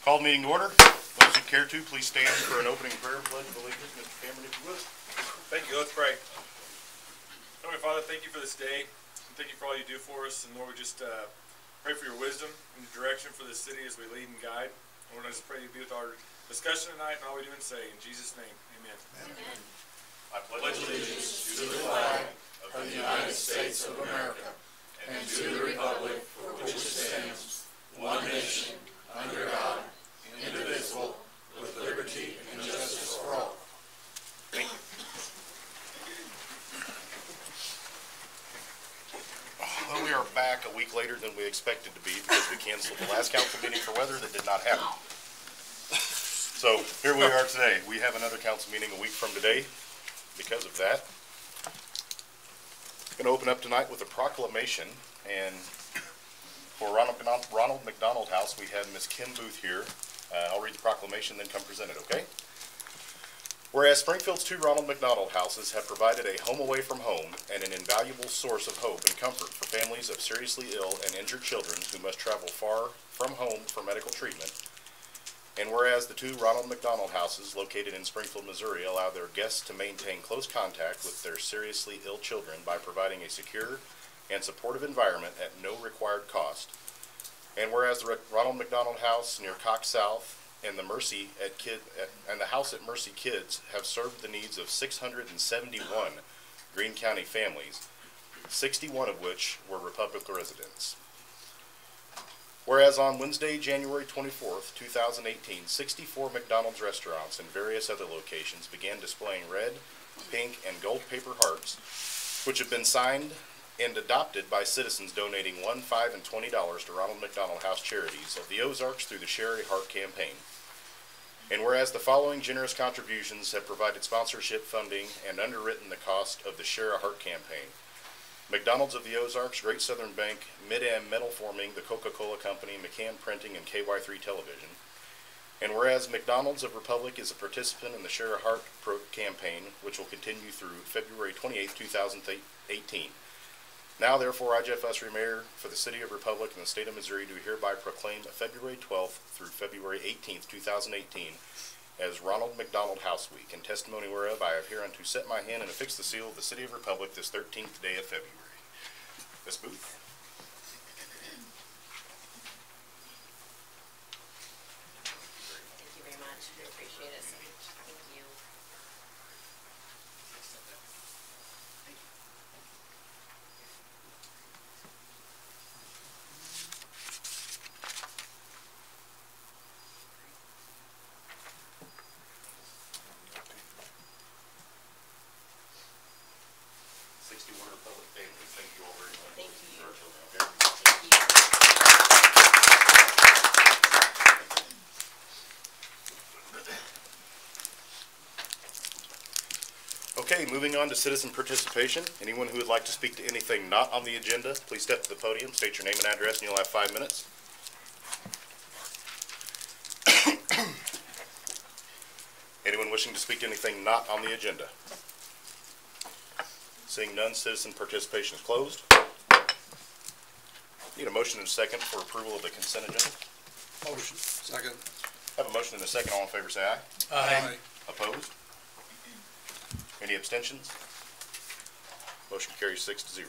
Called meeting to order. Those who care to, please stand for an opening prayer and pledge of allegiance. Mr. Cameron, if you would. Thank you. Let's pray. Heavenly Father, thank you for this day. And thank you for all you do for us. And Lord, we just pray for your wisdom and your direction for this city as we lead and guide. Lord, I just pray you be with our discussion tonight and all we do and say. In Jesus' name, amen. Amen. I Pledge allegiance to the flag of the United States of America and to the republic for which it stands, one nation, under God, indivisible, with liberty and justice for all. Thank you. Well, we are back a week later than we expected to be because we canceled the last council meeting for weather that did not happen. So here we are today. We have another council meeting a week from today because of that. I'm going to open up tonight with a proclamation, and for Ronald McDonald House, we have Ms. Kim Booth here. I'll read the proclamation, then come present it, okay? Whereas Springfield's two Ronald McDonald houses have provided a home away from home and an invaluable source of hope and comfort for families of seriously ill and injured children who must travel far from home for medical treatment, and whereas the two Ronald McDonald houses located in Springfield, Missouri allow their guests to maintain close contact with their seriously ill children by providing a secure and supportive environment at no required cost, and whereas the Ronald McDonald House near Cox South and the house at Mercy Kids have served the needs of 671 Greene County families, 61 of which were Republic residents. Whereas on Wednesday, January 24th, 2018, 64 McDonald's restaurants and various other locations began displaying red, pink, and gold paper hearts, which have been signed and adopted by citizens donating $1, $5, and $20 to Ronald McDonald House Charities of the Ozarks through the Share a Heart campaign. And whereas the following generous contributions have provided sponsorship funding and underwritten the cost of the Share a Heart campaign: McDonald's of the Ozarks, Great Southern Bank, Mid-Am Metal Forming, the Coca-Cola Company, McCann Printing, and KY3 Television. And whereas McDonald's of Republic is a participant in the Share a Heart campaign, which will continue through February 28, 2018. Now, therefore, I, Jeff Usry, Mayor for the City of Republic and the State of Missouri, do hereby proclaim February 12th through February 18th, 2018 as Ronald McDonald House Week, in testimony whereof I have hereunto set my hand and affixed the seal of the City of Republic this 13th day of February. Ms. Booth. Thank you very much. I appreciate it. Thank you. Republic families, thank you all very much. Thank you. Okay, moving on to citizen participation. Anyone who would like to speak to anything not on the agenda, please step to the podium, state your name and address, and you'll have 5 minutes. Anyone wishing to speak to anything not on the agenda? Seeing none, citizen participation is closed. Need a motion and a second for approval of the consent agenda. Motion. Second. Have a motion and a second. All in favor say aye. Aye. Opposed? Any abstentions? Motion carries 6-0.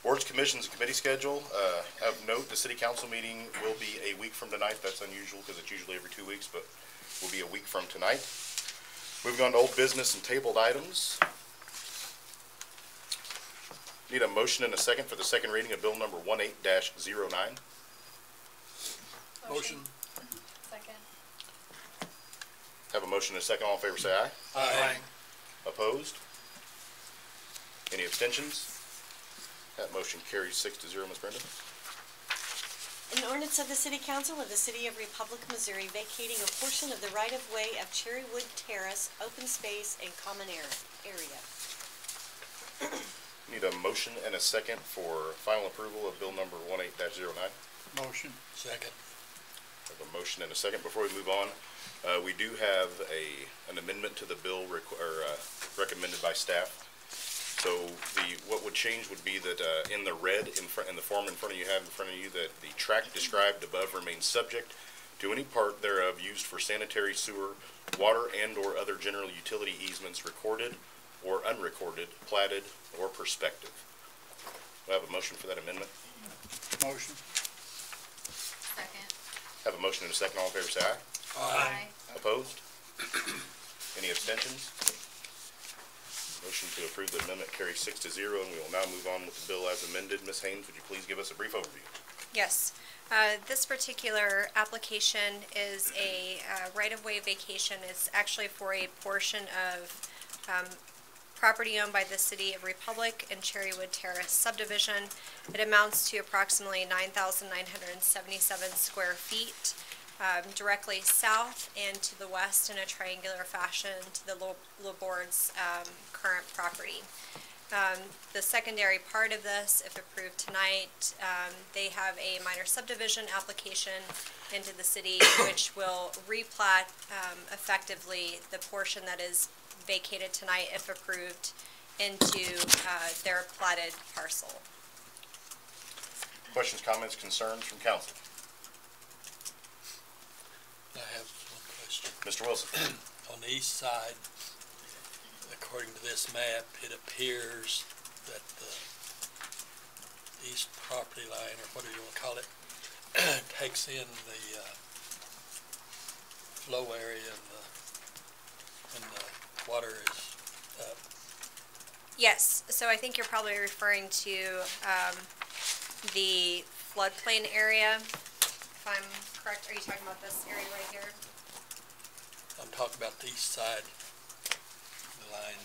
Boards, commissions, and committee schedule. Of note, the city council meeting will be a week from tonight. That's unusual because it's usually every 2 weeks, but will be a week from tonight. Moving on to old business and tabled items. Need a motion and a second for the second reading of bill number 18-09. Motion. Second. Have a motion and a second. All in favor say aye. Aye. Opposed? Any abstentions? That motion carries 6-0. Ms. Brenda. An ordinance of the City Council of the City of Republic, Missouri, vacating a portion of the right-of-way of Cherrywood Terrace, open space, and common area. Need a motion and a second for final approval of bill number 18-09. Motion. Second. Have a motion and a second. Before we move on, we do have an amendment to the bill recommended by staff. So what would change would be that in the red in the form in front of you that the tract described above remains subject to any part thereof used for sanitary, sewer, water, and/or other general utility easements recorded or unrecorded, platted, or prospective. Do I have a motion for that amendment? Motion. Second. Have a motion and a second. All in favor, say aye. Aye. Opposed? Any abstentions? Motion to approve the amendment carries 6-0, and we will now move on with the bill as amended. Ms. Haynes, would you please give us a brief overview? Yes. This particular application is a right-of-way vacation. It's actually for a portion of property owned by the City of Republic and Cherrywood Terrace subdivision. It amounts to approximately 9,977 square feet. Directly south and to the west in a triangular fashion to the Laborde's current property. The secondary part of this, if approved tonight, they have a minor subdivision application into the city which will replat effectively the portion that is vacated tonight, if approved, into their platted parcel. Questions, comments, concerns from council? I have one question. Mr. Wilson. On the east side, according to this map, it appears that the east property line, or whatever you want to call it, takes in the flow area and the water is up. Yes, so I think you're probably referring to the floodplain area, if I'm correct. Are you talking about this area right here? I'm talking about the east side, the line.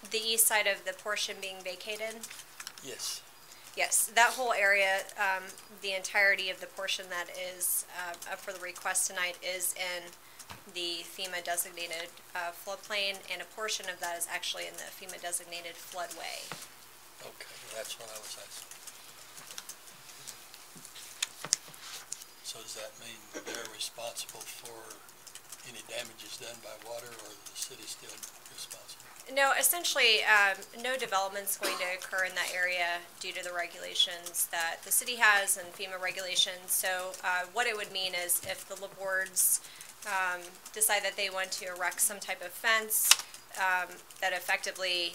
The east side of the portion being vacated? Yes. Yes, that whole area, the entirety of the portion that is up for the request tonight is in the FEMA designated floodplain, and a portion of that is actually in the FEMA designated floodway. Okay, that's what I was asking. So does that mean they're responsible for any damages done by water, or is the city still responsible? No, essentially, no development's going to occur in that area due to the regulations that the city has and FEMA regulations. So what it would mean is if the Labordes decide that they want to erect some type of fence that effectively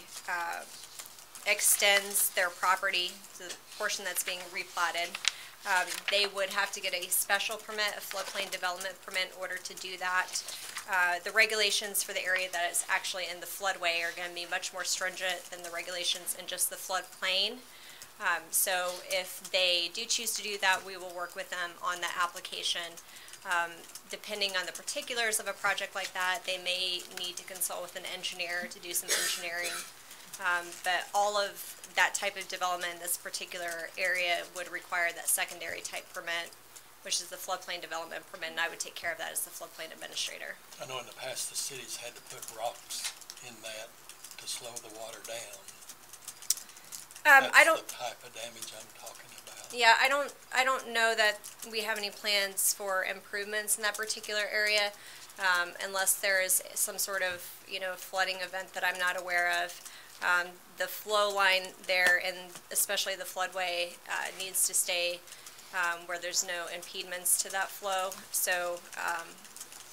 extends their property to the portion that's being replatted, they would have to get a special permit, a floodplain development permit, in order to do that. The regulations for the area that is actually in the floodway are going to be much more stringent than the regulations in just the floodplain. So if they do choose to do that, we will work with them on that application. Depending on the particulars of a project like that, they may need to consult with an engineer to do some engineering. But all of that type of development in this particular area would require that secondary type permit, which is the floodplain development permit, and I would take care of that as the floodplain administrator. I know in the past the cities had to put rocks in that to slow the water down. I don't. That's the type of damage I'm talking about. Yeah, I don't know that we have any plans for improvements in that particular area, unless there is some sort of, flooding event that I'm not aware of. The flow line there, and especially the floodway, needs to stay where there's no impediments to that flow. So,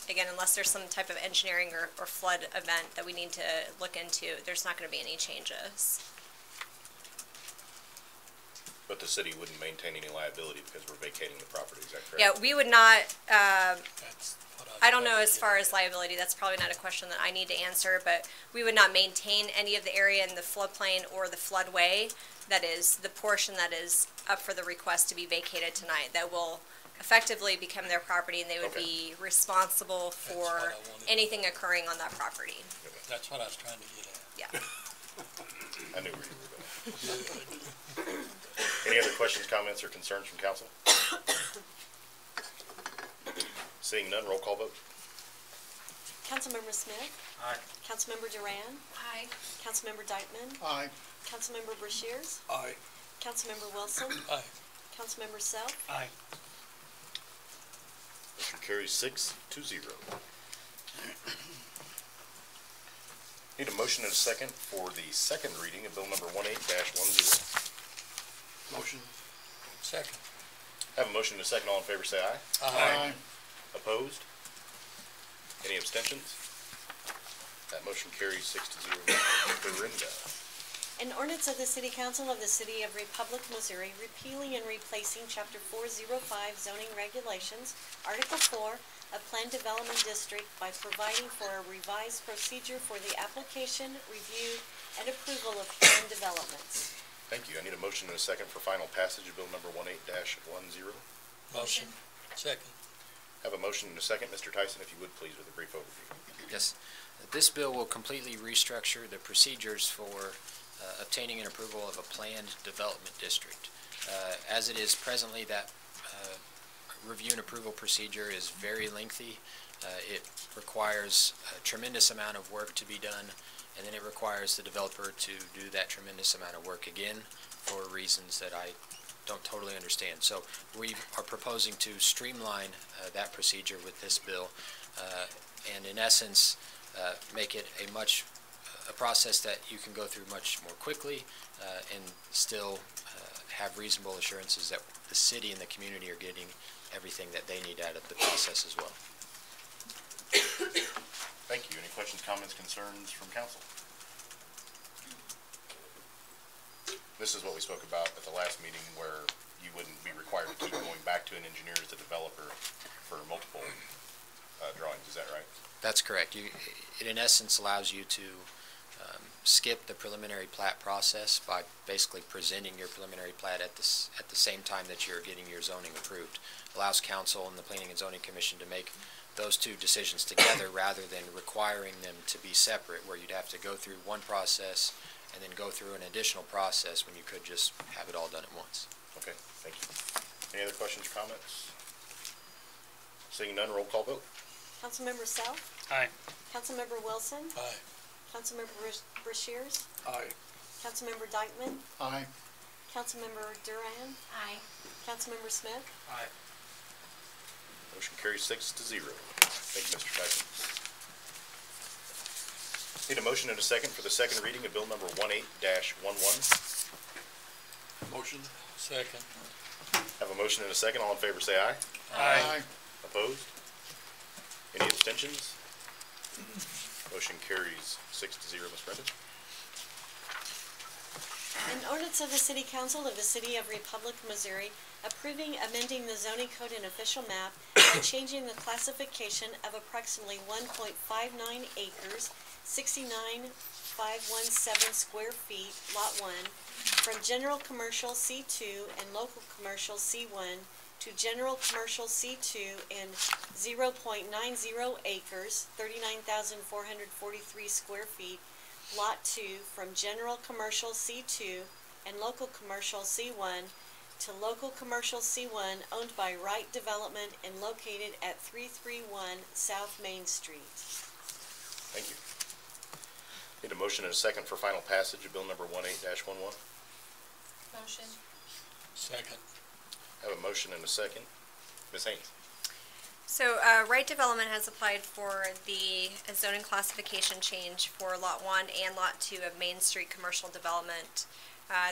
again, unless there's some type of engineering or flood event that we need to look into, there's not going to be any changes. But the city wouldn't maintain any liability because we're vacating the property, is that correct? Yeah, we would not, That's what I don't know trying to as get far at. as liability, that's probably not a question that I need to answer, but we would not maintain any of the area in the floodplain or the floodway. That is the portion that is up for the request to be vacated tonight. That will effectively become their property, and they would be responsible what for I wanted. anything occurring on that property. That's what I was trying to get at. Yeah. I knew where you were going. Any other questions, comments, or concerns from council? Seeing none, roll call vote. Councilmember Smith? Aye. Councilmember Duran? Aye. Councilmember Dykeman? Aye. Councilmember Brashears? Aye. Councilmember Wilson? Aye. Councilmember Self? Aye. Motion carries 6-0. Need a motion and a second for the second reading of bill number 18-10. Motion. Second. Have a motion and a second. All in favor say aye. Aye. Opposed? Any abstentions? That motion carries 6-0. Mr. Rinda. An ordinance of the City Council of the City of Republic, Missouri, repealing and replacing Chapter 405 zoning regulations, Article 4, a planned development district by providing for a revised procedure for the application, review, and approval of planned developments. Thank you. I need a motion and a second for final passage of bill number 18-10. Motion. Second. Have a motion and a second. Mr. Tyson, if you would please, with a brief overview. Yes. This bill will completely restructure the procedures for obtaining an approval of a planned development district. As it is presently, that review and approval procedure is very lengthy. It requires a tremendous amount of work to be done, and then it requires the developer to do that tremendous amount of work again for reasons that I don't totally understand. So we are proposing to streamline that procedure with this bill, and in essence make it a process that you can go through much more quickly and still have reasonable assurances that the city and the community are getting everything that they need out of the process as well. Thank you. Any questions, comments, concerns from council? This is what we spoke about at the last meeting, where you wouldn't be required to keep going back to an engineer as a developer for multiple drawings. Is that right? That's correct. It in essence allows you to skip the preliminary plat process by basically presenting your preliminary plat at the same time that you're getting your zoning approved. Allows council and the Planning and Zoning Commission to make those two decisions together rather than requiring them to be separate, where you'd have to go through one process and then go through an additional process when you could just have it all done at once. Okay, thank you. Any other questions or comments? Seeing none, roll call vote. Councilmember Self? Aye. Councilmember Wilson? Aye. Councilmember Brashears? Aye. Councilmember Dykeman? Aye. Councilmember Duran? Aye. Councilmember Smith? Aye. Motion carries 6-0. Thank you, Mr. Tyson. Need a motion and a second for the second reading of bill number 18-11. Motion. Second. Have a motion and a second. All in favor say aye. Aye. Opposed? Any abstentions? Motion carries 6-0. Ms. Brenda. An ordinance of the City Council of the City of Republic, Missouri, approving amending the zoning code and official map by changing the classification of approximately 1.59 acres, 69,517 square feet, Lot 1, from general commercial C2 and local commercial C1 to general commercial C2 and 0.90 acres, 39,443 square feet, Lot 2, from general commercial C2 and local commercial C1 to local commercial C1 owned by Wright Development and located at 331 South Main Street. Thank you. Need a motion and a second for final passage of bill number 18-11. Motion. Second. Have a motion and a second. Ms. Haynes. So Wright Development has applied for the zoning classification change for Lot 1 and Lot 2 of Main Street Commercial Development.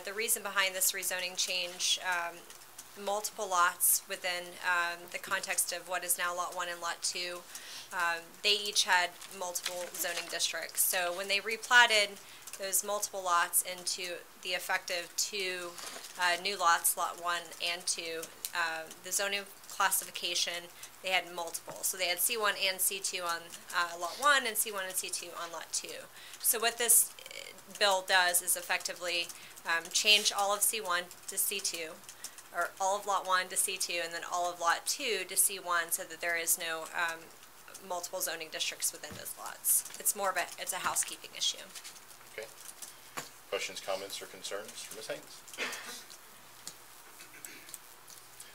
The reason behind this rezoning change, multiple lots within the context of what is now Lot 1 and Lot 2, they each had multiple zoning districts. So when they replatted those multiple lots into the effective two new lots, Lot 1 and 2, the zoning classification, they had multiple. So they had C1 and C2 on Lot 1 and C1 and C2 on Lot 2. So what this bill does is effectively change all of C1 to C2, or all of Lot 1 to C2, and then all of Lot 2 to C1, so that there is no multiple zoning districts within those lots. It's more of it's a housekeeping issue. Okay. Questions, comments, or concerns for Ms. Haynes?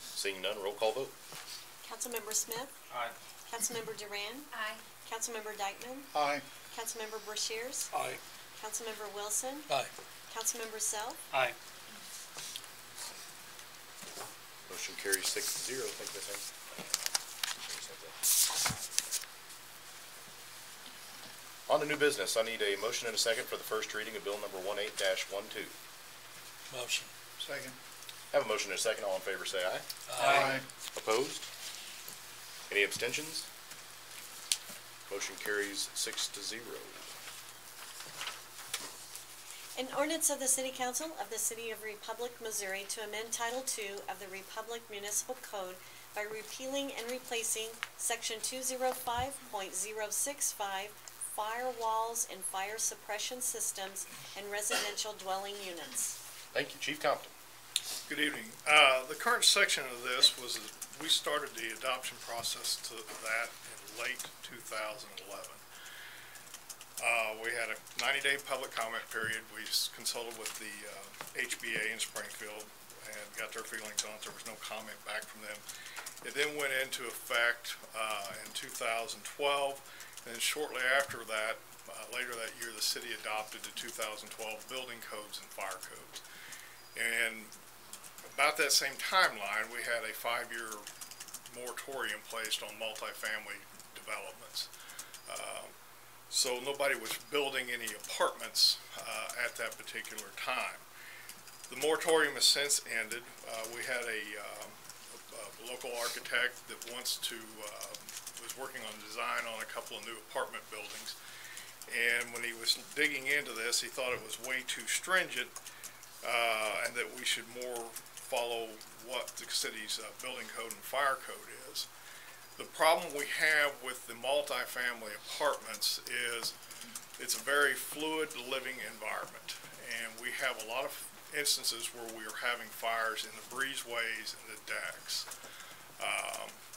Seeing none, roll call vote. Councilmember Smith? Aye. Councilmember Duran? Aye. Councilmember Dykeman? Aye. Councilmember Brashears? Aye. Councilmember Wilson? Aye. Councilmember Self? Aye. Motion carries 6-0. Thank you, Ms. Haynes. On to new business, I need a motion and a second for the first reading of bill number 18-12. Motion. Second. Have a motion and a second, all in favor say aye. Aye. Opposed? Any abstentions? Motion carries 6-0. An ordinance of the City Council of the City of Republic, Missouri to amend Title II of the Republic Municipal Code by repealing and replacing Section 205.065 firewalls and fire suppression systems in residential dwelling units. Thank you, Chief Compton. Good evening. The current section of this was, we started the adoption process to that in late 2011. We had a 90-day public comment period. We consulted with the HBA in Springfield and got their feelings on it. There was no comment back from them. It then went into effect in 2012, and then shortly after that, later that year, the city adopted the 2012 building codes and fire codes. And about that same timeline, we had a 5-year moratorium placed on multifamily developments. So nobody was building any apartments at that particular time. The moratorium has since ended. We had a local architect that was working on design on a couple of new apartment buildings. And when he was digging into this, he thought it was way too stringent and that we should more follow what the city's building code and fire code is. The problem we have with the multifamily apartments is it's a very fluid living environment, and we have a lot of instances where we are having fires in the breezeways and the decks.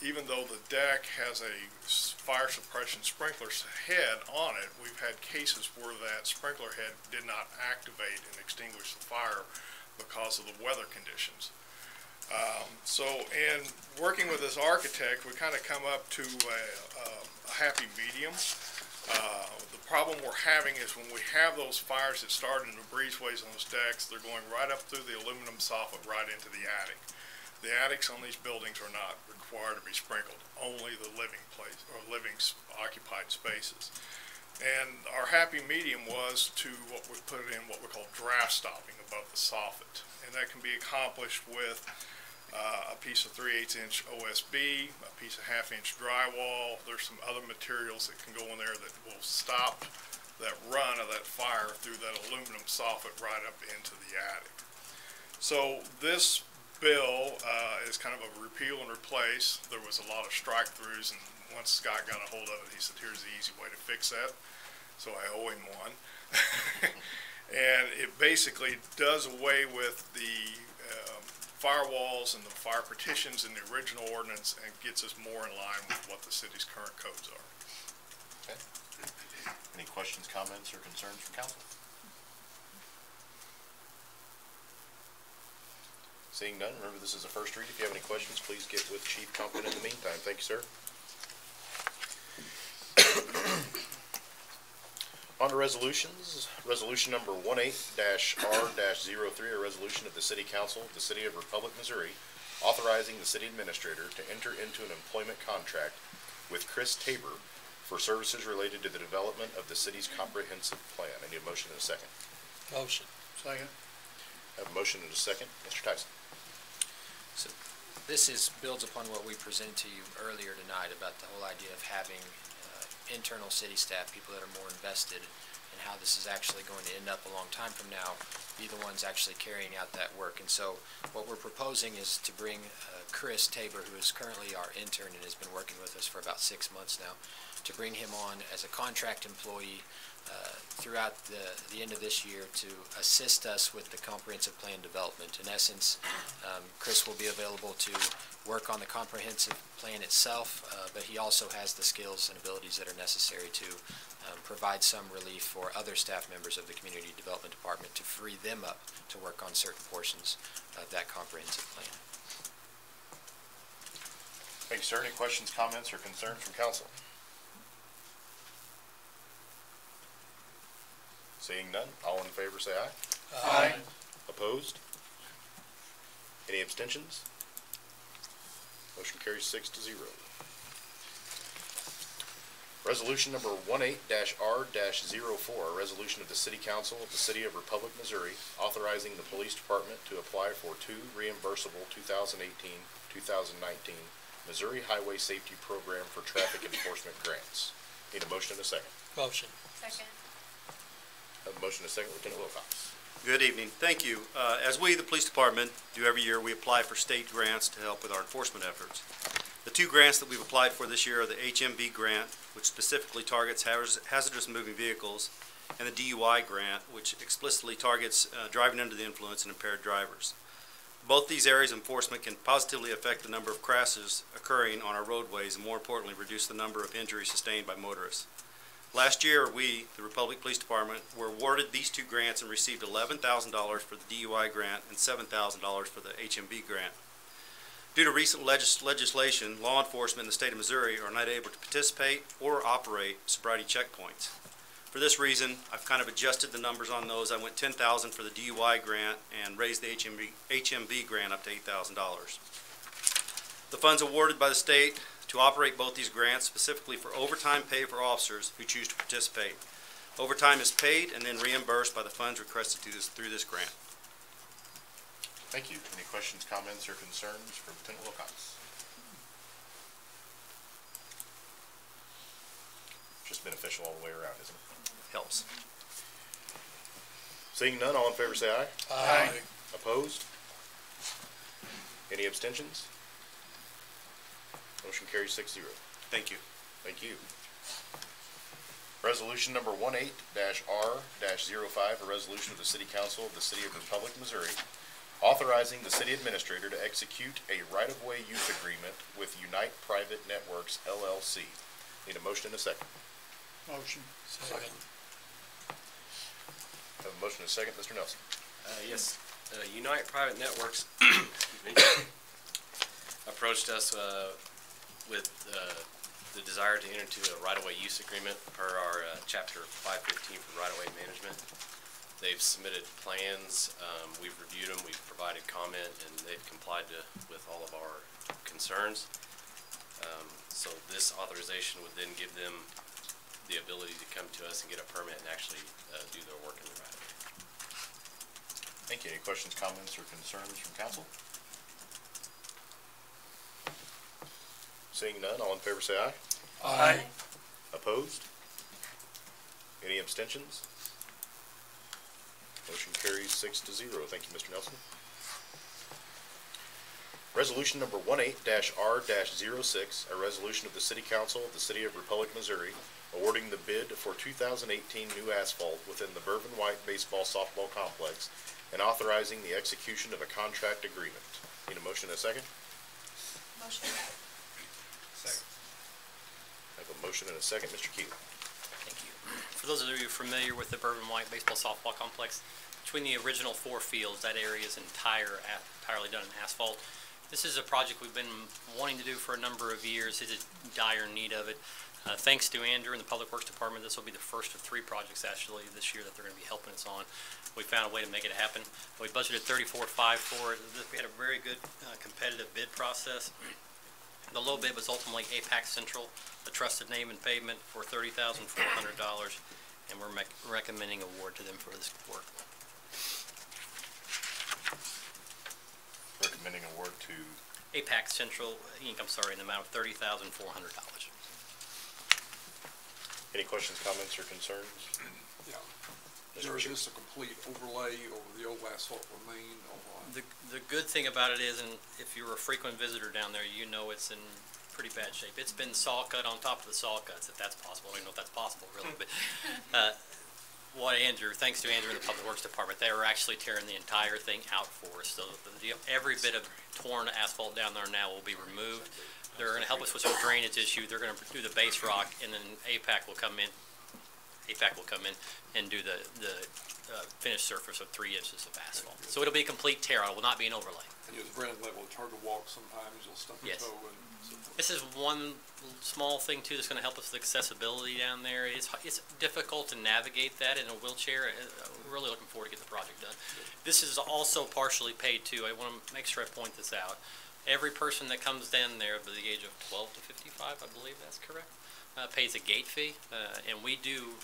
Even though the deck has a fire suppression sprinkler head on it, we've had cases where that sprinkler head did not activate and extinguish the fire because of the weather conditions. So in working with this architect, we kind of come up to a happy medium. The problem we're having is when we have those fires that start in the breezeways on those decks, they're going right up through the aluminum soffit right into the attic. The attics on these buildings are not required to be sprinkled, only the living place or living occupied spaces. And our happy medium was to what we put in what we call draft stopping above the soffit, and that can be accomplished with a piece of 3/8" OSB, a piece of 1/2" drywall. There's some other materials that can go in there that will stop that run of that fire through that aluminum soffit right up into the attic. So this bill is kind of a repeal and replace. There was a lot of strike-throughs, and once Scott got a hold of it, he said, here's the easy way to fix that. So I owe him one. And it basically does away with the firewalls and the fire partitions in the original ordinance and gets us more in line with what the city's current codes are. Okay. Any questions, comments, or concerns from council? Seeing none, remember this is a first read. If you have any questions, please get with Chief Compton in the meantime. Thank you, sir. On to resolutions. Resolution number 18-R-03, a resolution of the City Council of the City of Republic, Missouri, authorizing the city administrator to enter into an employment contract with Chris Tabor for services related to the development of the city's comprehensive plan. I need a motion and a second. Motion. Second. I have a motion and a second. Mr. Tyson. So this builds upon what we presented to you earlier tonight about the whole idea of having internal city staff, people that are more invested, and how this is actually going to end up a long time from now, be the ones actually carrying out that work. And so what we're proposing is to bring Chris Tabor, who is currently our intern and has been working with us for about 6 months now, to bring him on as a contract employee throughout the end of this year to assist us with the comprehensive plan development. In essence, Chris will be available to work on the comprehensive plan itself, but he also has the skills and abilities that are necessary to provide some relief for other staff members of the Community Development Department to free them up to work on certain portions of that comprehensive plan. Thank you, sir. Any questions, comments, or concerns from council? Seeing none, all in favor say aye. Aye. Opposed? Any abstentions? Motion carries 6-0. Resolution number 18-R-04, a resolution of the City Council of the City of Republic, Missouri, authorizing the Police Department to apply for 2 reimbursable 2018-2019 Missouri Highway Safety Program for Traffic Enforcement Grants. Need a motion and a second. Motion. Second. Have a motion and a second. Lieutenant Wilcox. Good evening. Thank you. As we, the police department, do every year, we apply for state grants to help with our enforcement efforts. The 2 grants that we've applied for this year are the HMV grant, which specifically targets hazardous moving vehicles, and the DUI grant, which explicitly targets driving under the influence and impaired drivers. Both these areas of enforcement can positively affect the number of crashes occurring on our roadways and, more importantly, reduce the number of injuries sustained by motorists. Last year, we, the Republic Police Department, were awarded these 2 grants and received $11,000 for the DUI grant and $7,000 for the HMV grant. Due to recent legislation, law enforcement in the state of Missouri are not able to participate or operate sobriety checkpoints. For this reason, I've kind of adjusted the numbers on those. I went $10,000 for the DUI grant and raised the HMV grant up to $8,000. The funds awarded by the state to operate both these grants specifically for overtime pay for officers who choose to participate. Overtime is paid and then reimbursed by the funds requested through this grant. Thank you. Any questions, comments, or concerns for Lieutenant Wilcox? Just beneficial all the way around, isn't it? Helps. Seeing none, all in favor say aye. Aye. Opposed? Any abstentions? Motion carries 6-0. Thank you. Thank you. Resolution number 18-R-05, a resolution of the City Council of the City of Republic, Missouri, authorizing the city administrator to execute a right-of-way use agreement with Unite Private Networks, LLC. Need a motion and a second. Motion. Second. Have a motion and a second. Mr. Nelson. Yes. Unite Private Networks approached us with the desire to enter into a right-of-way use agreement per our Chapter 515 for right-of-way management. They've submitted plans, we've reviewed them, we've provided comment, and they've complied with all of our concerns. So this authorization would then give them the ability to come to us and get a permit and actually do their work in the right-of-way. Thank you. Any questions, comments, or concerns from council? Seeing none, all in favor say aye. Aye. Opposed? Any abstentions? Motion carries 6-0. Thank you, Mr. Nelson. Resolution number 18-R-06, a resolution of the City Council of the City of Republic, Missouri, awarding the bid for 2018 new asphalt within the Bourbon White Baseball Softball Complex and authorizing the execution of a contract agreement. Need a motion and a second? Motion. Second. I have a motion and a second. Mr. Keel. Thank you. For those of you familiar with the Bourbon White Baseball Softball Complex, between the original 4 fields, that area is entirely done in asphalt. This is a project we've been wanting to do for a number of years. It's in dire need of it. Thanks to Andrew and the Public Works Department, this will be the first of 3 projects actually this year that they're going to be helping us on. We found a way to make it happen. We budgeted $34,500 for it. We had a very good competitive bid process. The low bid was ultimately Epiphan Central, a trusted name in pavement, for $30,400, and we're recommending award to them for this work. Recommending award to Epiphan Central Inc., I'm sorry, in the amount of $30,400. any questions, comments, or concerns? Yeah. Or is this a complete overlay over the old asphalt remain or what? The good thing about it is, and if you're a frequent visitor down there, you know it's in pretty bad shape. It's been saw cut on top of the saw cuts, if that's possible. I don't even know if that's possible, really. But thanks to Andrew and the Public Works Department, they were actually tearing the entire thing out for us. So every bit of torn asphalt down there now will be removed. They're going to help us with some drainage issue. They're going to do the base rock, and then Epiphan will come in and do the finished surface of 3 inches of asphalt. So it'll be a complete tear out. It will not be an overlay. And it's very level. It's hard to walk sometimes. You'll stump your Yes. toe and so forth. This is one small thing too that's going to help us with accessibility down there. It's difficult to navigate that in a wheelchair. We're really looking forward to getting the project done. This is also partially paid too. I want to make sure I point this out. Every person that comes down there by the age of 12 to 55, I believe that's correct, pays a gate fee, and we do,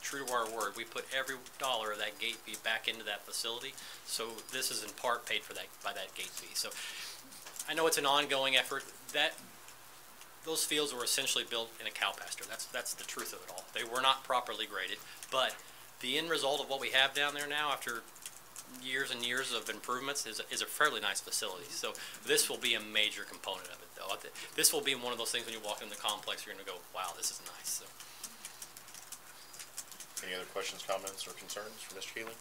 true to our word, we put every dollar of that gate fee back into that facility. So this is in part paid for by that gate fee. So I know it's an ongoing effort. Those fields were essentially built in a cow pasture. That's the truth of it all. They were not properly graded, but the end result of what we have down there now, after years and years of improvements, is a fairly nice facility. So this will be a major component of it, though. This will be one of those things when you walk in the complex, you're going to go, wow, this is nice. So. Any other questions, comments, or concerns for Mr. Keeling?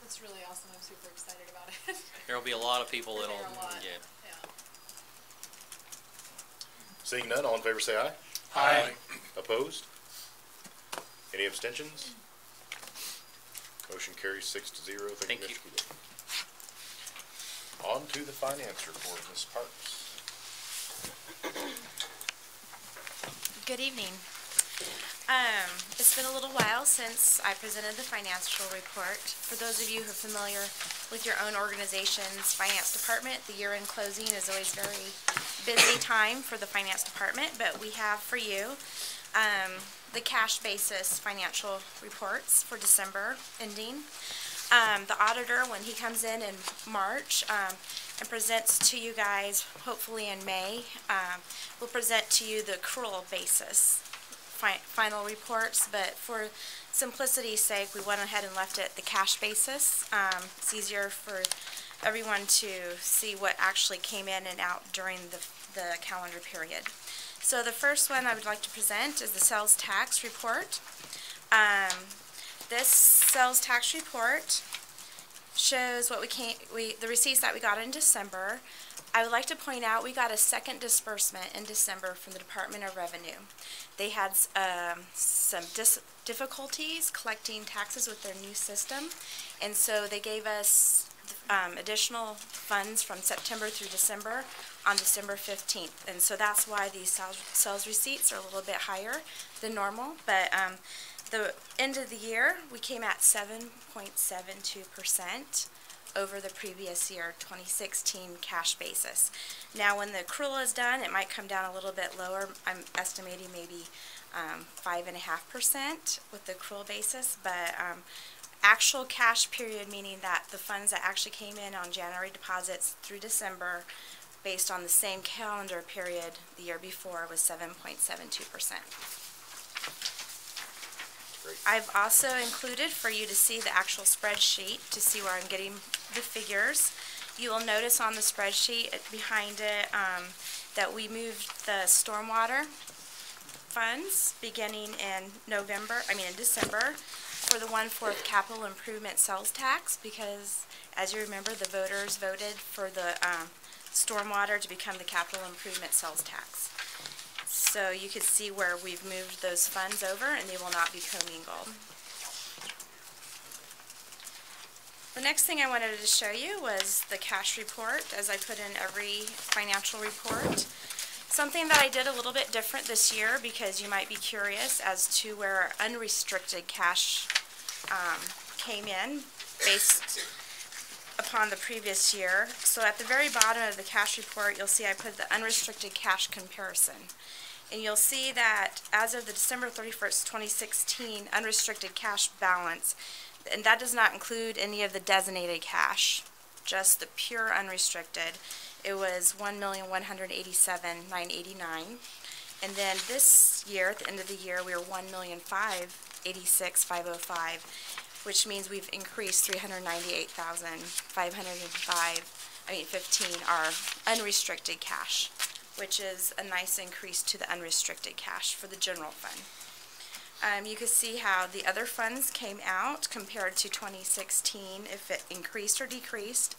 It's really awesome. I'm super excited about it. There will be a lot of people that'll, Yeah. Seeing none, all in favor say aye. Aye. Opposed? Any abstentions? Motion carries 6-0. Thank you, Thank you. Mr. Keeling. On to the finance report, Ms. Parks. Good evening. It's been a little while since I presented the financial report. For those of you who are familiar with your own organization's finance department, the year-end closing is always very busy time for the finance department, but we have for you the cash basis financial reports for December ending. The auditor, when he comes in March and presents to you guys, hopefully in May, will present to you the accrual basis final reports, but for simplicity's sake, we went ahead and left it the cash basis. It's easier for everyone to see what actually came in and out during the calendar period. So the first one I would like to present is the sales tax report. This sales tax report shows what the receipts that we got in December. I would like to point out we got a second disbursement in December from the Department of Revenue. They had some difficulties collecting taxes with their new system, and so they gave us additional funds from September through December on December 15th. And so that's why these sales receipts are a little bit higher than normal. But the end of the year, we came at 7.72% over the previous year, 2016 cash basis. Now, when the accrual is done, it might come down a little bit lower. I'm estimating maybe 5.5% with the accrual basis, but actual cash period, meaning that the funds that actually came in on January deposits through December, based on the same calendar period the year before, was 7.72%. I've also included for you to see the actual spreadsheet to see where I'm getting the figures. You will notice on the spreadsheet behind it that we moved the stormwater funds beginning in December for the 1/4 capital improvement sales tax, because as you remember, the voters voted for the stormwater to become the capital improvement sales tax. So you can see where we've moved those funds over, and they will not be commingled. The next thing I wanted to show you was the cash report, as I put in every financial report. Something that I did a little bit different this year, because you might be curious as to where our unrestricted cash came in based upon the previous year. So at the very bottom of the cash report, you'll see I put the unrestricted cash comparison. And you'll see that as of the December 31st, 2016 unrestricted cash balance, and that does not include any of the designated cash, just the pure unrestricted, it was $1,187,989. And then this year, at the end of the year, we were $1,586,505, which means we've increased $398,515 our unrestricted cash, which is a nice increase to the unrestricted cash for the general fund. You can see how the other funds came out compared to 2016, if it increased or decreased.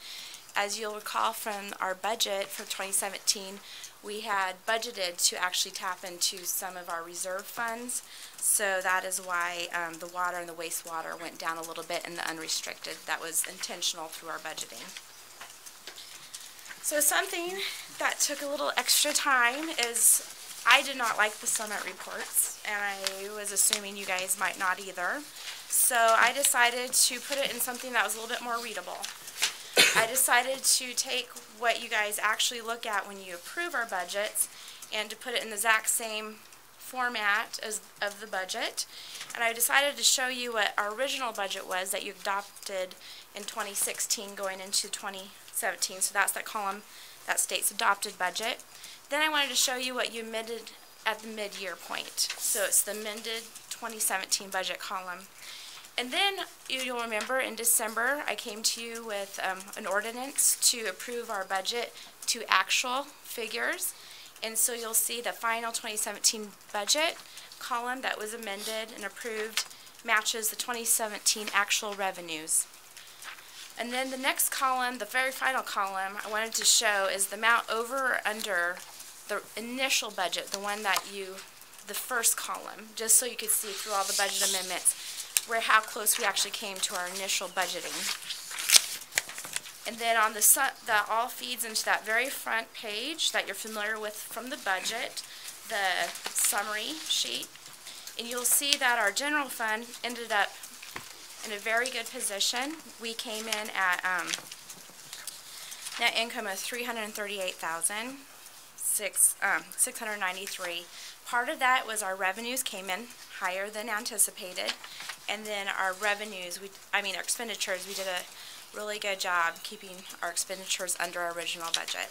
As you'll recall from our budget for 2017, we had budgeted to actually tap into some of our reserve funds. So that is why the water and the wastewater went down a little bit in the unrestricted. That was intentional through our budgeting. So something that took a little extra time is I did not like the summit reports, and I was assuming you guys might not either. So I decided to put it in something that was a little bit more readable. I decided to take what you guys actually look at when you approve our budgets and to put it in the exact same format of the budget. And I decided to show you what our original budget was that you adopted in 2016 going into 2017. So that's that column that states adopted budget. Then I wanted to show you what you amended at the mid-year point. So it's the amended 2017 budget column. And then you'll remember in December I came to you with an ordinance to approve our budget to actual figures. And so you'll see the final 2017 budget column that was amended and approved matches the 2017 actual revenues. And then the next column, the very final column I wanted to show is the amount over or under the initial budget, the first column, just so you could see through all the budget amendments how close we actually came to our initial budgeting. And then on that all feeds into that very front page that you're familiar with from the budget, the summary sheet. And you'll see that our general fund ended up in a very good position. We came in at net income of $338,693. Part of that was our revenues came in higher than anticipated, and then our expenditures, we did a really good job keeping our expenditures under our original budget.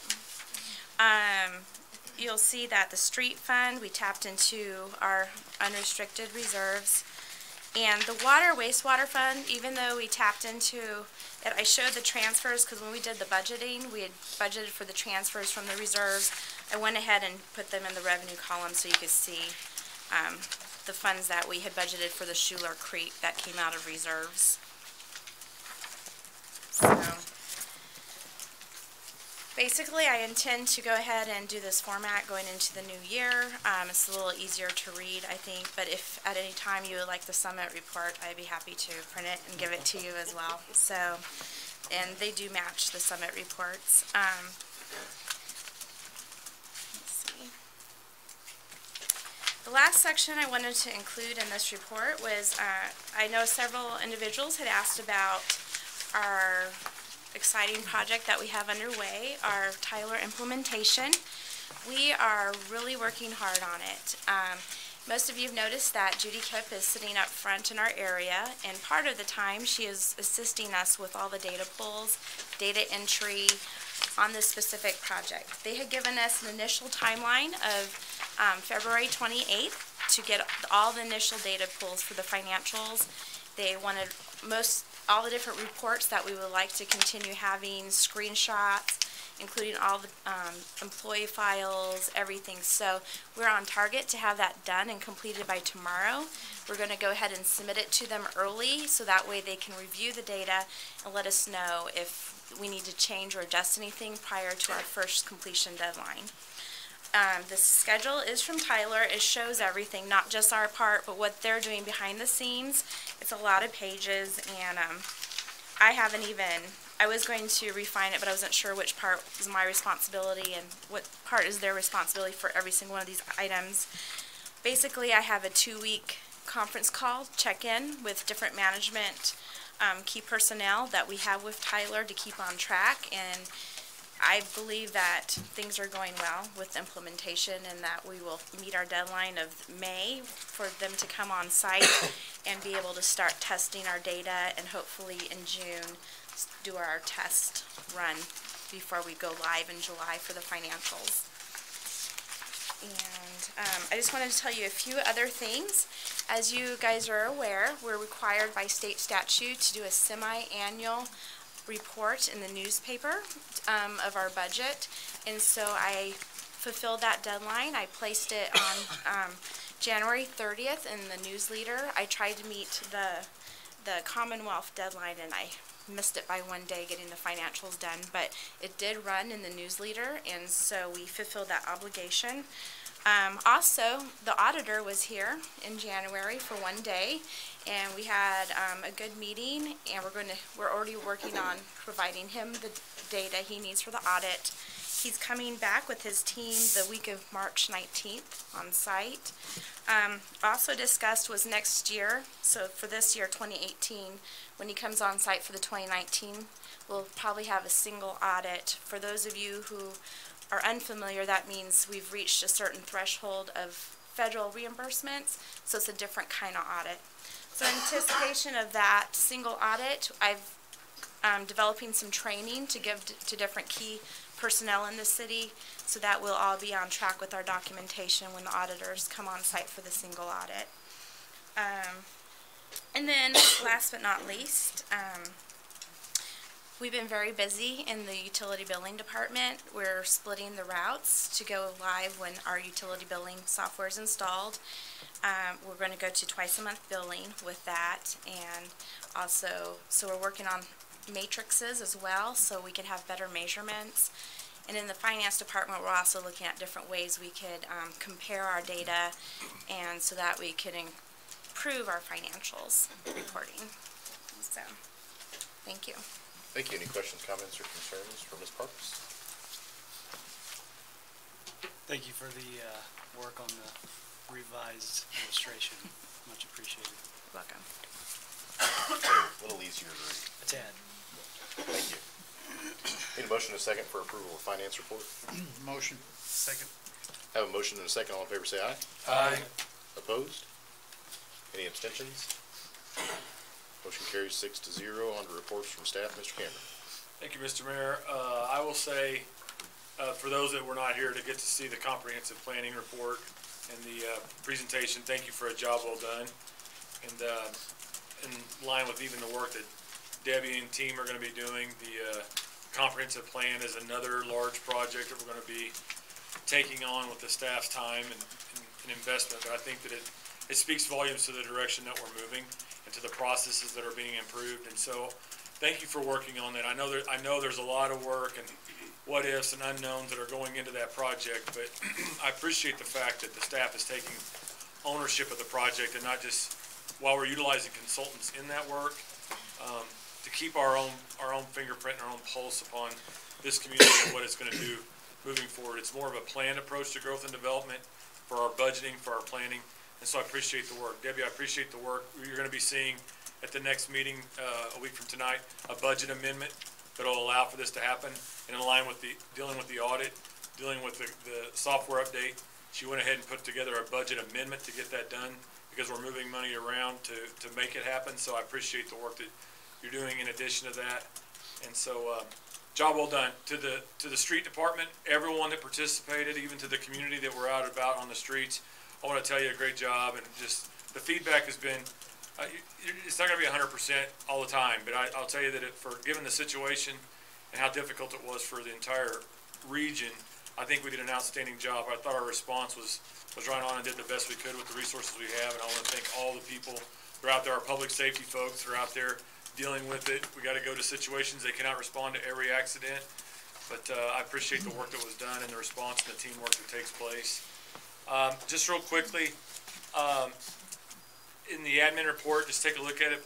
You'll see that the street fund, we tapped into our unrestricted reserves. And the wastewater fund, even though we tapped into it, I showed the transfers because when we did the budgeting, we had budgeted for the transfers from the reserves. I went ahead and put them in the revenue column so you could see the funds that we had budgeted for the Schuler Creek that came out of reserves. So basically, I intend to go ahead and do this format going into the new year. It's a little easier to read, I think, but if at any time you would like the summit report, I'd be happy to print it and give it to you as well. So, and they do match the summit reports. Let's see. The last section I wanted to include in this report was, I know several individuals had asked about our exciting project that we have underway, our Tyler implementation. We are really working hard on it. Most of you have noticed that Judy Kipp is sitting up front in our area, and part of the time she is assisting us with all the data pulls, data entry on this specific project. They had given us an initial timeline of February 28th to get all the initial data pulls for the financials. They wanted all the different reports that we would like to continue having, screenshots, including all the employee files, everything. So we're on target to have that done and completed by tomorrow. We're going to go ahead and submit it to them early so that way they can review the data and let us know if we need to change or adjust anything prior to our first completion deadline. The schedule is from Tyler. It shows everything, not just our part, but what they're doing behind the scenes. It's a lot of pages, and I was going to refine it, but I wasn't sure which part was my responsibility and what part is their responsibility for every single one of these items. Basically, I have a 2-week conference call, check-in with different management key personnel that we have with Tyler to keep on track, and I believe that things are going well with implementation and that we will meet our deadline of May for them to come on site and be able to start testing our data, and hopefully in June do our test run before we go live in July for the financials. And I just wanted to tell you a few other things. As you guys are aware, we're required by state statute to do a semi-annual report in the newspaper of our budget, and so I fulfilled that deadline. I placed it on January 30th in the newsletter. I tried to meet the Commonwealth deadline, and I missed it by 1 day getting the financials done, but it did run in the newsletter, and so we fulfilled that obligation. Also, the auditor was here in January for 1 day, and we had a good meeting, and we're already working on providing him the data he needs for the audit. He's coming back with his team the week of March 19th on site. Also discussed was next year, so for this year, 2018, when he comes on site for the 2019, we'll probably have a single audit. For those of you who are unfamiliar, that means we've reached a certain threshold of federal reimbursements, so it's a different kind of audit. So in anticipation of that single audit, I'm developing some training to give to different key personnel in the city, so that we'll all be on track with our documentation when the auditors come on site for the single audit. And then last but not least, we've been very busy in the utility billing department. We're splitting the routes to go live when our utility billing software is installed. We're going to go to twice a month billing with that, and also, so we're working on matrices as well, so we can have better measurements. And in the finance department, we're also looking at different ways we could compare our data, and so that we could improve our financials reporting. So, thank you. Thank you. Any questions, comments, or concerns for Ms. Parks? Thank you for the work on the revised illustration. Much appreciated. Welcome. A little easier to read. A tad. Thank you. Need a motion and a second for approval of finance report? Motion. Second. Have a motion and a second. All in favor say aye. Aye. Opposed? Any abstentions? Motion carries 6-0. On to reports from staff. Mr. Cameron. Thank you, Mr. Mayor. I will say, for those that were not here to get to see the comprehensive planning report and the presentation, thank you for a job well done. And in line with even the work that Debbie and team are going to be doing, the comprehensive plan is another large project that we're going to be taking on with the staff's time and investment. But I think that it speaks volumes to the direction that we're moving and to the processes that are being improved. And so thank you for working on that. I know there's a lot of work and what ifs and unknowns that are going into that project, but I appreciate the fact that the staff is taking ownership of the project and not just, while we're utilizing consultants in that work, to keep our own fingerprint and our own pulse upon this community and what it's going to do moving forward. It's more of a planned approach to growth and development for our budgeting, for our planning, and so I appreciate the work. Debbie, I appreciate the work. You're going to be seeing at the next meeting a week from tonight a budget amendment that will allow for this to happen, and in line with dealing with the audit, dealing with the software update. She went ahead and put together a budget amendment to get that done because we're moving money around to make it happen. So I appreciate the work that you're doing in addition to that. And so job well done. To the street department, everyone that participated, even to the community that we're out about on the streets, I want to tell you a great job. And just the feedback has been, it's not going to be 100% all the time, but I'll tell you that for given the situation and how difficult it was for the entire region, I think we did an outstanding job. I thought our response was right on and did the best we could with the resources we have. And I want to thank all the people who are out there, our public safety folks who are out there dealing with it. We got to go to situations. They cannot respond to every accident, but I appreciate the work that was done and the response and the teamwork that takes place. Just real quickly, in the admin report, just take a look at it,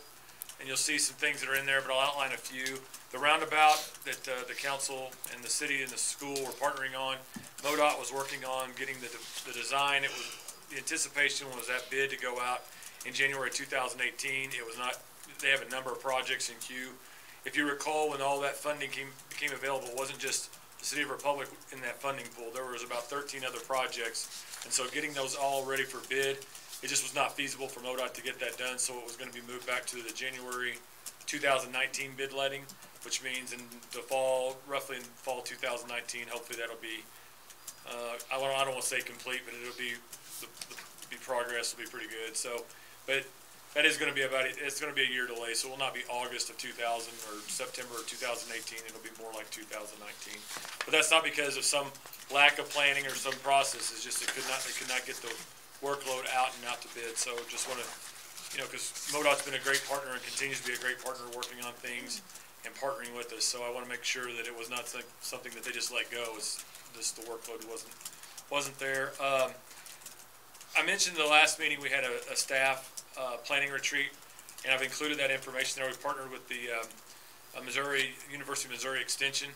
and you'll see some things that are in there, but I'll outline a few. The roundabout that the council and the city and the school were partnering on, MoDOT was working on getting the design. The anticipation was that bid to go out in January 2018. It was not. They have a number of projects in queue. If you recall, when all that funding became available, it wasn't just the City of Republic in that funding pool. There was about 13 other projects, and so getting those all ready for bid, it just was not feasible for MoDOT to get that done, so it was going to be moved back to the January 2019 bid letting, which means in the fall, roughly in fall 2019, hopefully that'll be, I don't want to say complete, but it'll be, the progress will be pretty good. So, but that is going to be it's going to be a year delay, so it will not be August of 2000 or September of 2018. It'll be more like 2019. But that's not because of some lack of planning or some process. It's just they could not get the workload out and out to bid. So just want to, because MoDOT's been a great partner and continues to be a great partner working on things and partnering with us. So I want to make sure that it was not something that they just let go. It's just the workload wasn't there. I mentioned in the last meeting we had a staff planning retreat, and I've included that information there. We partnered with the University of Missouri Extension,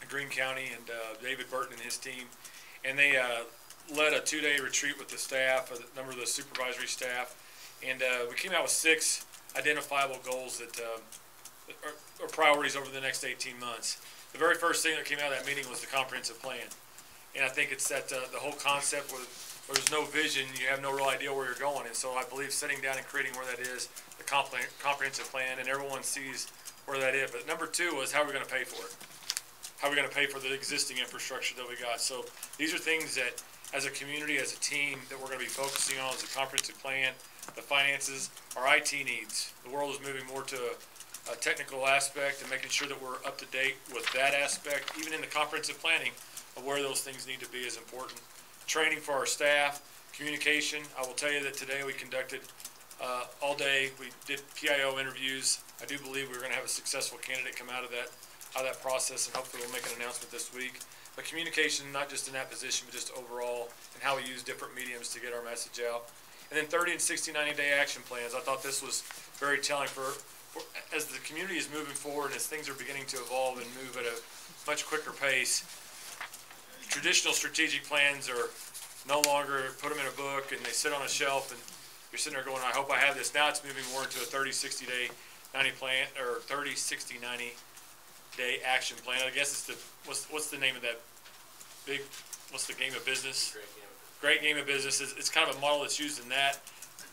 Greene County, and David Burton and his team, and they led a 2-day retreat with the staff, a number of the supervisory staff, and we came out with 6 identifiable goals that are priorities over the next 18 months. The very first thing that came out of that meeting was the comprehensive plan, and I think it's that the whole concept with there's no vision, you have no real idea where you're going. And so I believe sitting down and creating where that is, the comprehensive plan, and everyone sees where that is. But number two was, how are we gonna pay for it? How are we gonna pay for the existing infrastructure that we got? So these are things that, as a community, as a team, that we're gonna be focusing on, as a comprehensive plan, the finances, our IT needs. The world is moving more to a technical aspect, and making sure that we're up to date with that aspect, even in the comprehensive planning of where those things need to be, is important. Training for our staff, communication. I will tell you that today we conducted all day. We did PIO interviews. I do believe we're going to have a successful candidate come out of that process, and hopefully we'll make an announcement this week. But communication, not just in that position, but just overall, and how we use different mediums to get our message out. And then 30 and 60, 90-day action plans. I thought this was very telling for as the community is moving forward, as things are beginning to evolve and move at a much quicker pace. Traditional strategic plans are no longer put them in a book and they sit on a shelf and you're sitting there going, I hope I have this. Now it's moving more into a 30, 60 day, 90 plan, or 30, 60, 90 day action plan. I guess it's the, what's the name of that big, what's the game of business? Great game of business. It's kind of a model that's used in that.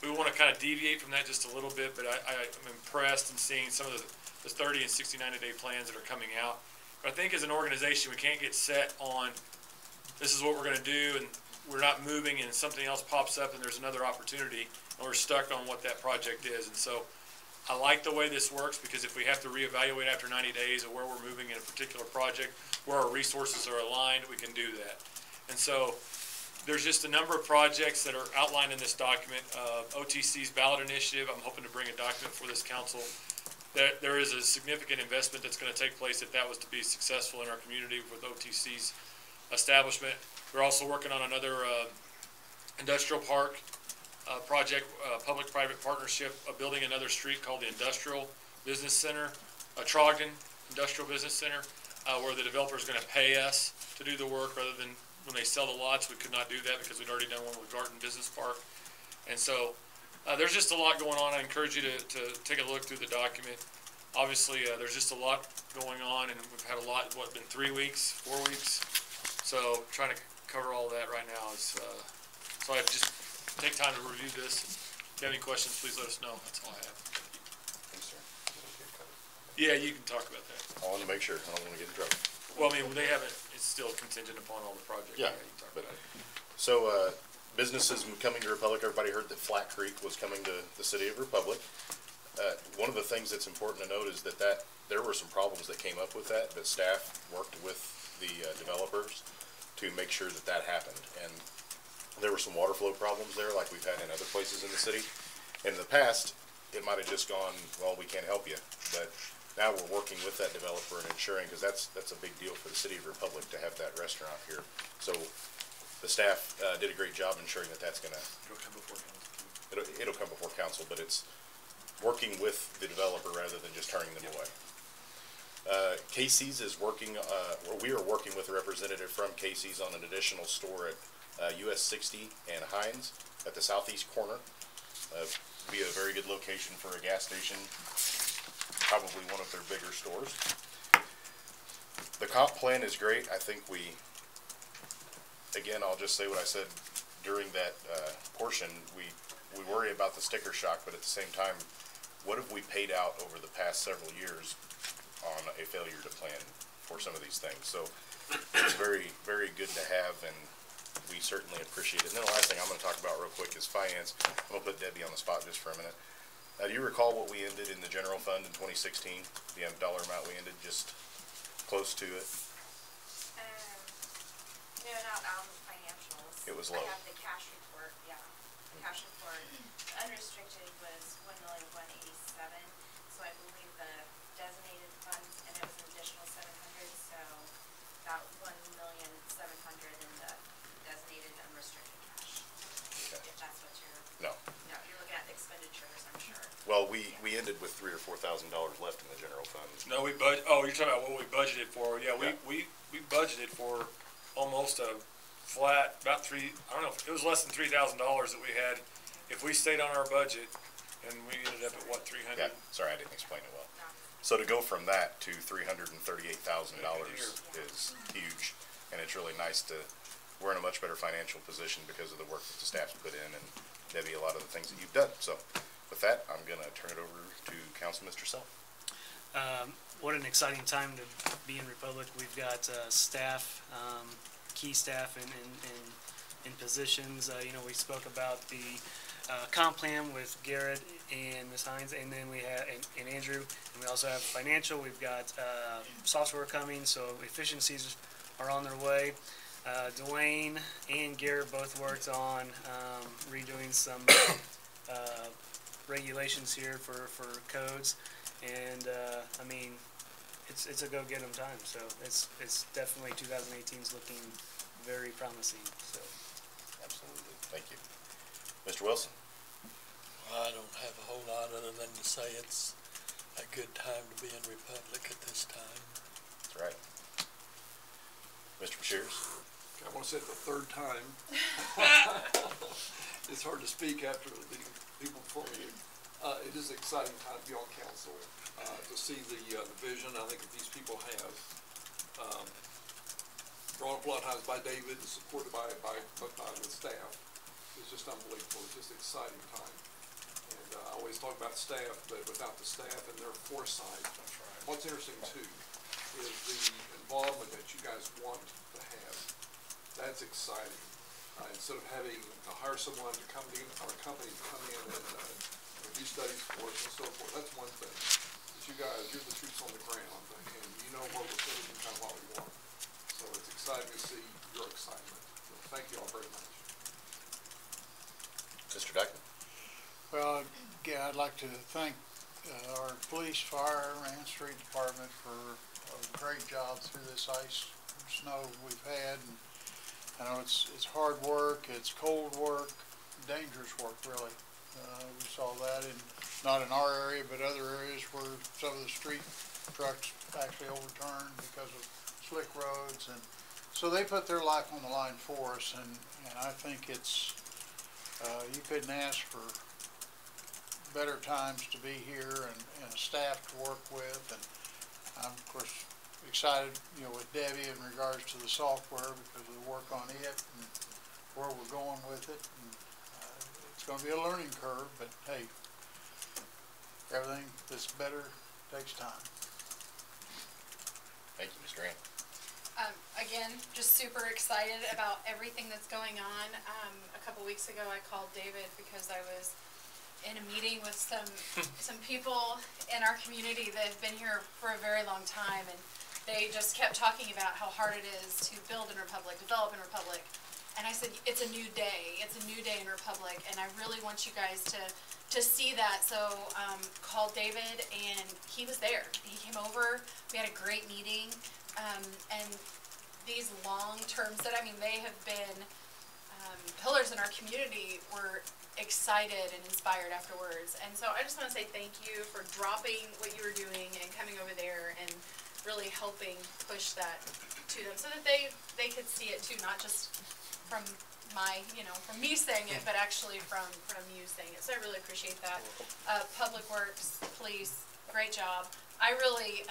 We want to kind of deviate from that just a little bit, but I'm impressed in seeing some of the 30 and 60, 90 day plans that are coming out. But I think as an organization, we can't get set on this is what we're going to do, and we're not moving, and something else pops up, and there's another opportunity, and we're stuck on what that project is. And so I like the way this works, because if we have to reevaluate after 90 days of where we're moving in a particular project, where our resources are aligned, we can do that. And so there's just a number of projects that are outlined in this document. OTC's ballot initiative, I'm hoping to bring a document for this council. There is a significant investment that's going to take place if that was to be successful in our community with OTC's establishment. We're also working on another industrial park project, public-private partnership, of building another street called the Industrial Business Center, Trogdon Industrial Business Center, where the developer is going to pay us to do the work rather than when they sell the lots. We could not do that because we'd already done one with Garden Business Park. And so there's just a lot going on. I encourage you to take a look through the document. Obviously, there's just a lot going on, and we've had a lot, what, been 3 weeks, 4 weeks? So trying to cover all that right now is, so I just take time to review this. If you have any questions, please let us know. That's all I have. Thanks, sir. Yeah, you can talk about that. I want to make sure. I don't want to get in trouble. Well, I mean, they haven't, it's still contingent upon all the projects. Yeah, you can talk but, about it. so businesses coming to Republic, everybody heard that Flat Creek was coming to the city of Republic. One of the things that's important to note is that there were some problems that came up with that, but staff worked with the developers to make sure that that happened. And there were some water flow problems there, like we've had in other places in the city. In the past, it might have just gone, well, we can't help you. But now we're working with that developer and ensuring, because that's a big deal for the city of Republic to have that restaurant here. So the staff did a great job ensuring that that's going to, It'll come before council. it'll come before council, but it's working with the developer rather than just turning them away. Casey's is working, we are working with a representative from Casey's on an additional store at US 60 and Hines at the southeast corner. Be a very good location for a gas station, probably one of their bigger stores. The comp plan is great. I think again, I'll just say what I said during that portion. We worry about the sticker shock, but at the same time, what have we paid out over the past several years on a failure to plan for some of these things? So it's very, very good to have, and we certainly appreciate it. And then the last thing I'm going to talk about real quick is finance. I'm going to put Debbie on the spot just for a minute. Do you recall what we ended in the general fund in 2016? The dollar amount we ended, just close to it? No, not on the financials. It was low. I have the cash report, yeah. Cash report, the unrestricted was 1,187,000, so I believe the designated fund, and it was an additional 700, so about 1,700,000 in the designated unrestricted cash. Okay. If that's what you're. No. No, you're looking at the expenditures, I'm sure. Well, we ended with $3,000 or $4,000 left in the general fund. No, oh, you're talking about what we budgeted for. Yeah, Yeah. we budgeted for almost a flat, about I don't know, it was less than $3,000 that we had. If we stayed on our budget, and we ended up at what, 300? Yeah, sorry, I didn't explain it well. So to go from that to $338,000 is huge, and it's really nice to we're in a much better financial position because of the work that the staff's put in, and Debbie, a lot of the things that you've done. So with that, I'm going to turn it over to Council Mr. Self. What an exciting time to be in Republic. We've got staff, key staff in positions. We spoke about the comp plan with Garrett and Ms. Hines, and then we have and Andrew, and we also have financial. We've got software coming, so efficiencies are on their way. Dwayne and Garrett both worked on redoing some regulations here for codes, and I mean, it's a go get 'em time. So it's definitely 2018 is looking very promising. So absolutely, thank you, Mr. Wilson. Well, I don't have a whole lot other than to say it's a good time to be in Republic at this time. That's right, Mr. Shears. I want to say it the third time. It's hard to speak after the people before me. It is an exciting time to be on council, to see the vision I think that these people have. Brought up a lot of times by David and supported by the staff. It's just unbelievable. It's just an exciting time. And I always talk about staff, but without the staff and their foresight. What's interesting too is the involvement that you guys want to have. That's exciting. Instead of having to hire someone to come in, or a company to come in and do studies for us and so forth, that's one thing. But you guys, you're the troops on the ground, and you know what we're putting and kind of what we want. So it's exciting to see your excitement. So thank you all very much. Mr. Dyckman. Well, again, I'd like to thank our police, fire, and street department for a great job through this ice and snow we've had. And I know it's hard work, it's cold work, dangerous work, really. We saw that not in our area, but other areas where some of the street trucks actually overturned because of slick roads. And so they put their life on the line for us, and I think it's, you couldn't ask for better times to be here and a staff to work with. And I'm, of course, excited, with Debbie in regards to the software because of the work on it and where we're going with it. And, it's going to be a learning curve, but hey, everything that's better takes time. Thank you, Mr. Grant. Again, just super excited about everything that's going on. A couple weeks ago, I called David because I was in a meeting with some people in our community that have been here for a very long time, and they just kept talking about how hard it is to build in Republic, develop in Republic. And I said, it's a new day. It's a new day in Republic, and I really want you guys to see that. So called David, and he was there. He came over. We had a great meeting, and these long terms that, they have been pillars in our community were excited and inspired afterwards. And so I just want to say thank you for dropping what you were doing and coming over there and really helping push that to them so that they could see it too, not just from from me saying it, but actually from you saying it. So I really appreciate that. Public Works, police, great job. I really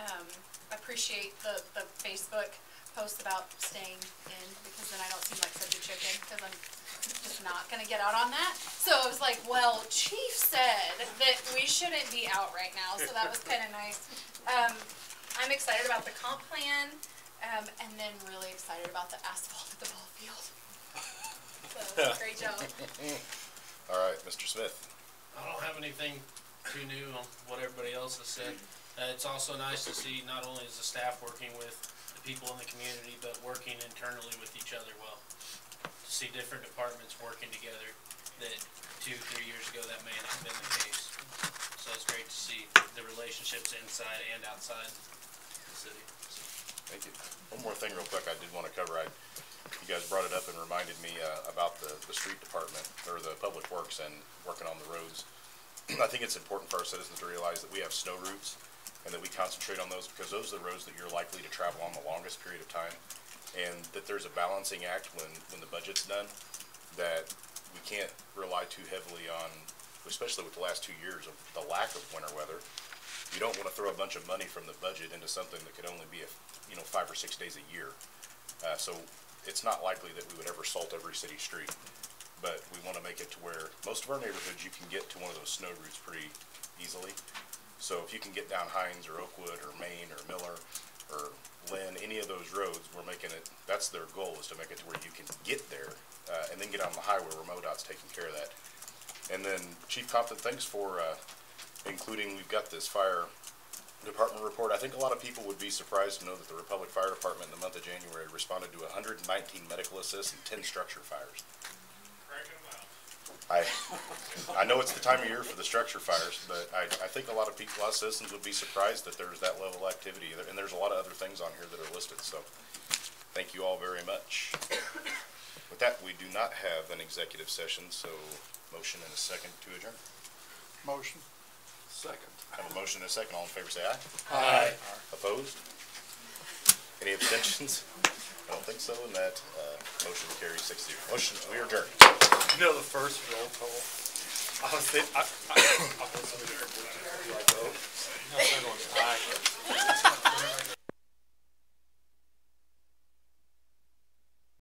appreciate the Facebook post about staying in, because then I don't seem like such a chicken, because I'm just not going to get out on that. So I was like, well, Chief said that we shouldn't be out right now, so that was kind of nice. I'm excited about the comp plan, and then really excited about the asphalt at the ball field. So, great job. All right, Mr. Smith. I don't have anything too new on what everybody else has said. It's also nice to see not only is the staff working with the people in the community, but working internally with each other well. To see different departments working together that 2-3 years ago that may not have been the case. So it's great to see the relationships inside and outside the city. So. Thank you. One more thing real quick I did want to cover. You guys brought it up and reminded me about the street department, or the public works, and working on the roads. I think it's important for our citizens to realize that we have snow routes and that we concentrate on those, because those are the roads that you're likely to travel on the longest period of time, and that there's a balancing act when the budget's done, that we can't rely too heavily on, especially with the last 2 years of the lack of winter weather. You don't want to throw a bunch of money from the budget into something that could only be 5 or 6 days a year. So it's not likely that we would ever salt every city street, but we want to make it to where most of our neighborhoods, you can get to one of those snow routes pretty easily. So if you can get down Hines or Oakwood or Main or Miller or Lynn, any of those roads, we're making it, that's their goal, is to make it to where you can get there and then get on the highway where MoDOT's taking care of that. And then Chief Compton, thanks for including, we've got this fire department report. I think a lot of people would be surprised to know that the Republic Fire Department in the month of January responded to 119 medical assists and 10 structure fires. I know it's the time of year for the structure fires, but I think a lot of people, a lot of citizens would be surprised that there's that level of activity, and there's a lot of other things on here that are listed, so thank you all very much. With that, we do not have an executive session, so motion and a second to adjourn. Motion. Second. I have a motion and a second. All in favor say aye. Aye. Opposed? Any abstentions? I don't think so, and that motion carries 6-0. Motion, we are adjourned. You know the first roll call? I was thinking, I was do I vote? No, second one's aye.